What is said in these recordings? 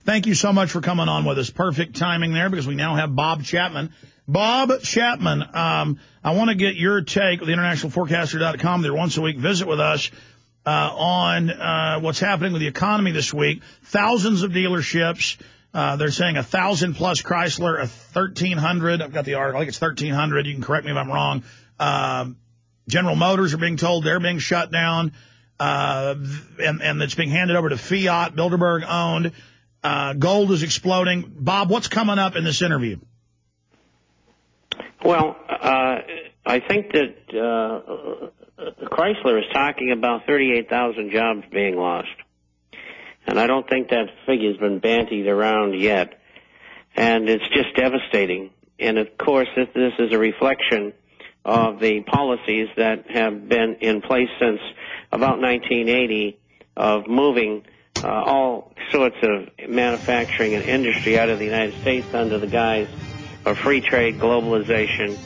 Thank you so much for coming on with us. Perfect timing there because we now have Bob Chapman. Bob Chapman, I want to get your take with internationalforecaster.com. They're once a week visit with us on what's happening with the economy this week. Thousands of dealerships. They're saying 1,000-plus Chrysler, 1,300. I've got the article. I think it's 1,300. You can correct me if I'm wrong. General Motors are being told they're being shut down, and it's being handed over to Fiat, Bilderberg owned. Gold is exploding. Bob, what's coming up in this interview? Well, I think that Chrysler is talking about 38,000 jobs being lost. And I don't think that figure's been bandied around yet. And it's just devastating. And, of course, this is a reflection of the policies that have been in place since about 1980 of moving all sorts of manufacturing and industry out of the United States under the guise of free trade, globalization,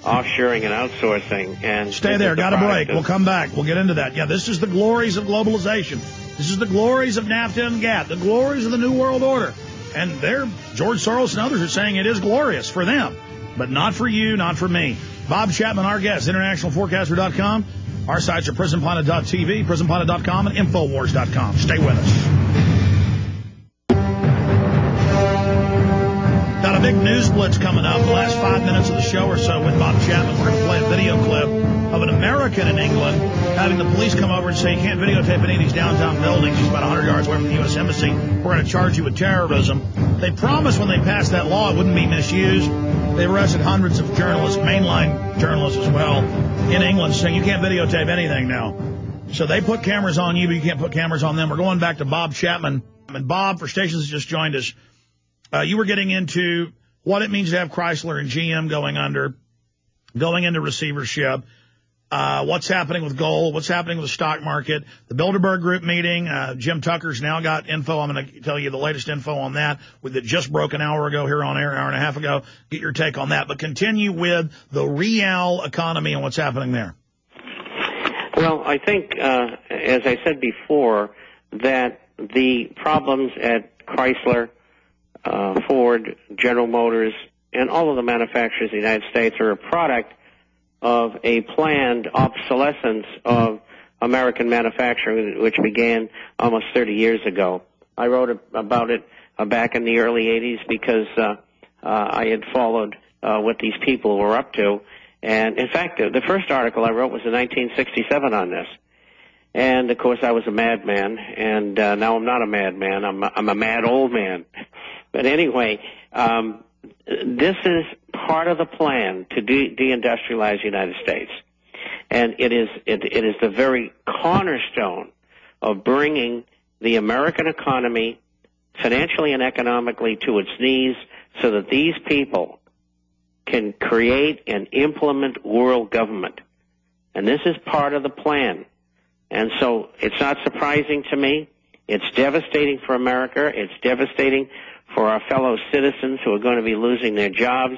offshoring, and outsourcing. And stay there. Got a break. We'll come back. We'll get into that. Yeah, this is the glories of globalization. This is the glories of NAFTA and GATT, the glories of the New World Order. And George Soros and others are saying it is glorious for them, but not for you, not for me. Bob Chapman, our guest, internationalforecaster.com. Our sites are prisonplanet.tv, prisonplanet.com, and Infowars.com. Stay with us. Got a big news blitz coming up the last 5 minutes of the show or so with Bob Chapman. We're going to play a video clip of an American in England having the police come over and say, you can't videotape any of these downtown buildings. He's about 100 yards away from the U.S. Embassy. We're going to charge you with terrorism. They promised when they passed that law it wouldn't be misused. They've arrested hundreds of journalists, mainline journalists as well, in England, saying you can't videotape anything now. So they put cameras on you, but you can't put cameras on them. We're going back to Bob Chapman. And Bob, for stations that just joined us, you were getting into what it means to have Chrysler and GM going into receivership, what's happening with gold, what's happening with the stock market, the Bilderberg Group meeting. Jim Tucker's now got info. I'm going to tell you the latest info on that that just broke an hour ago here on air, an hour and a half ago. Get your take on that. But continue with the real economy and what's happening there. Well, I think, as I said before, that the problems at Chrysler, Ford, General Motors, and all of the manufacturers in the United States are a product of a planned obsolescence of American manufacturing, which began almost 30 years ago. I wrote about it back in the early 80s because I had followed what these people were up to. And, in fact, the first article I wrote was in 1967 on this. And, of course, I was a madman, and now I'm not a madman. I'm a mad old man. But anyway, this is part of the plan to deindustrialize the United States. And it is the very cornerstone of bringing the American economy financially and economically to its knees so that these people can create and implement world government. And this is part of the plan. And so it's not surprising to me. It's devastating for America. It's devastating for our fellow citizens who are going to be losing their jobs.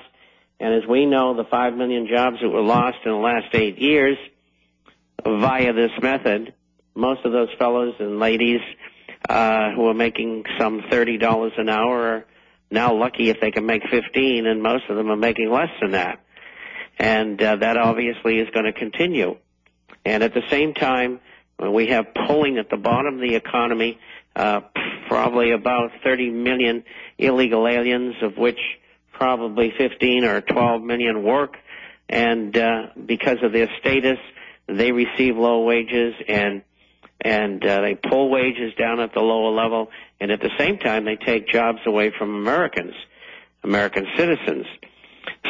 And as we know, the 5 million jobs that were lost in the last 8 years via this method, most of those fellows and ladies who are making some $30 an hour are now lucky if they can make 15, and most of them are making less than that. And that obviously is going to continue. And at the same time, we have pulling at the bottom of the economy, probably about 30 million illegal aliens, of which probably 15 or 12 million work. And because of their status, they receive low wages, and they pull wages down at the lower level. And at the same time, they take jobs away from American citizens.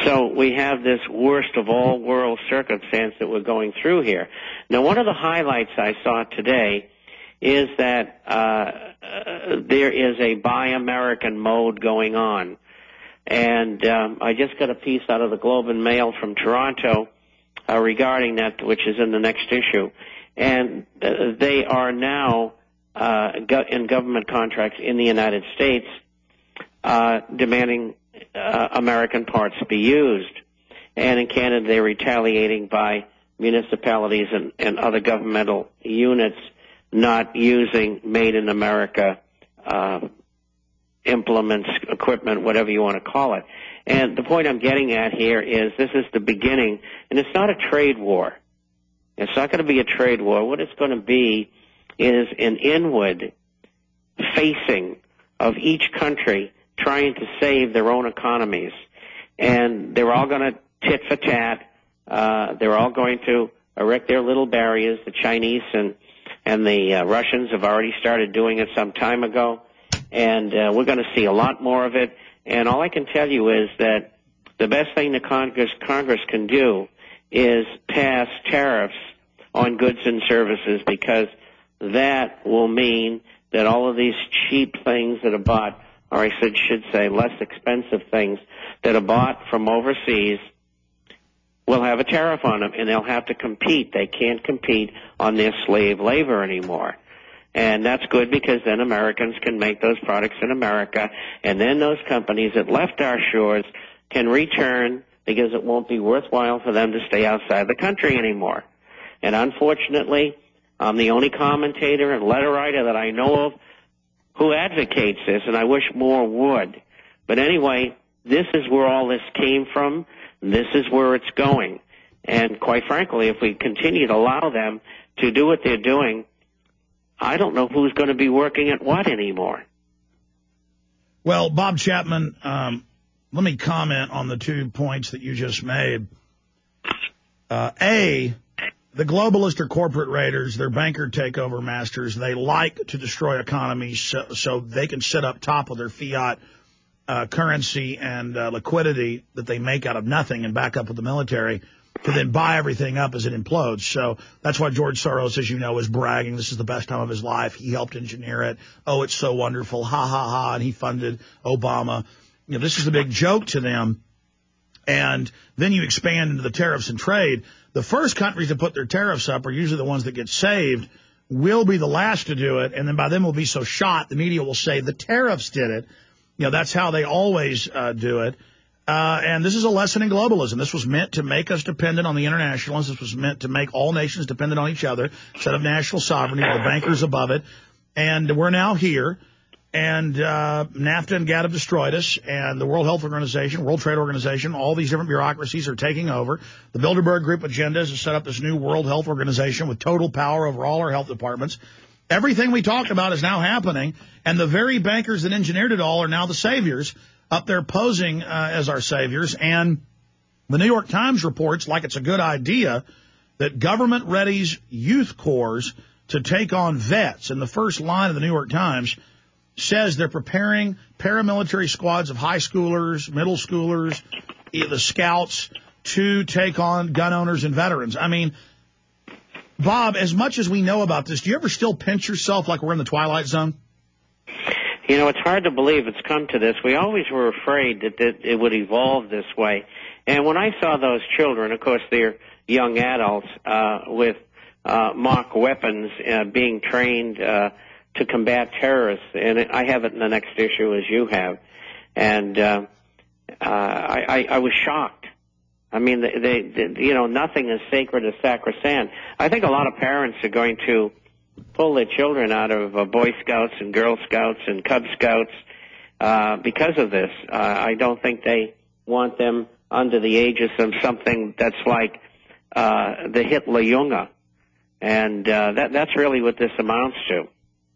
So we have this worst of all world circumstance that we're going through here. Now, one of the highlights I saw today is that there is a Buy American mode going on. And I just got a piece out of the Globe and Mail from Toronto regarding that, which is in the next issue. And they are now in government contracts in the United States demanding American parts be used. And in Canada, they're retaliating by municipalities and other governmental units not using Made in America implements, equipment, whatever you want to call it. And the point I'm getting at here is this is the beginning, and it's not a trade war. It's not going to be a trade war. What it's going to be is an inward facing of each country trying to save their own economies. And they're all going to tit for tat. They're all going to erect their little barriers. The Chinese and the Russians have already started doing it some time ago. And we're going to see a lot more of it. And all I can tell you is that the best thing the Congress can do is pass tariffs on goods and services, because that will mean that all of these cheap things that are bought, or I should say less expensive things that are bought from overseas, will have a tariff on them, and they'll have to compete. They can't compete on their slave labor anymore. And that's good, because then Americans can make those products in America, and then those companies that left our shores can return, because it won't be worthwhile for them to stay outside the country anymore. And unfortunately, I'm the only commentator and letter writer that I know of who advocates this, and I wish more would. But anyway, this is where all this came from. This is where it's going. And quite frankly, if we continue to allow them to do what they're doing, I don't know who's going to be working at what anymore. Well, Bob Chapman, let me comment on the 2 points that you just made. The globalists are corporate raiders. They're banker takeover masters. They like to destroy economies so they can sit up top of their fiat currency and liquidity that they make out of nothing and back up with the military to then buy everything up as it implodes. So that's why George Soros, as you know, is bragging. This is the best time of his life. He helped engineer it. Oh, it's so wonderful. Ha, ha, ha. And he funded Obama. You know, this is a big joke to them. And then you expand into the tariffs and trade. The first countries to put their tariffs up are usually the ones that get saved. We'll be the last to do it, and then by then we'll be so shot, the media will say the tariffs did it. You know, that's how they always do it. And this is a lesson in globalism. This was meant to make us dependent on the internationalists. This was meant to make all nations dependent on each other instead of national sovereignty, the bankers above it. And we're now here. And NAFTA and GATT have destroyed us, and the World Health Organization, World Trade Organization, all these different bureaucracies are taking over. The Bilderberg Group agenda is to set up this new World Health Organization with total power over all our health departments. Everything we talked about is now happening, and the very bankers that engineered it all are now the saviors, up there posing as our saviors. And the New York Times reports, like it's a good idea, that government readies youth corps to take on vets. In the first line of the New York Times says they're preparing paramilitary squads of high schoolers, middle schoolers, the scouts, to take on gun owners and veterans. I mean, Bob, as much as we know about this, do you ever still pinch yourself like we're in the Twilight Zone? You know, it's hard to believe it's come to this. We always were afraid that it would evolve this way. And when I saw those children, of course, they're young adults with mock weapons being trained to combat terrorists, and I have it in the next issue as you have, and I was shocked. I mean, you know, nothing is sacred or sacrosanct. I think a lot of parents are going to pull their children out of Boy Scouts and Girl Scouts and Cub Scouts because of this. I don't think they want them under the aegis of something that's like the Hitler Junge, and that's really what this amounts to.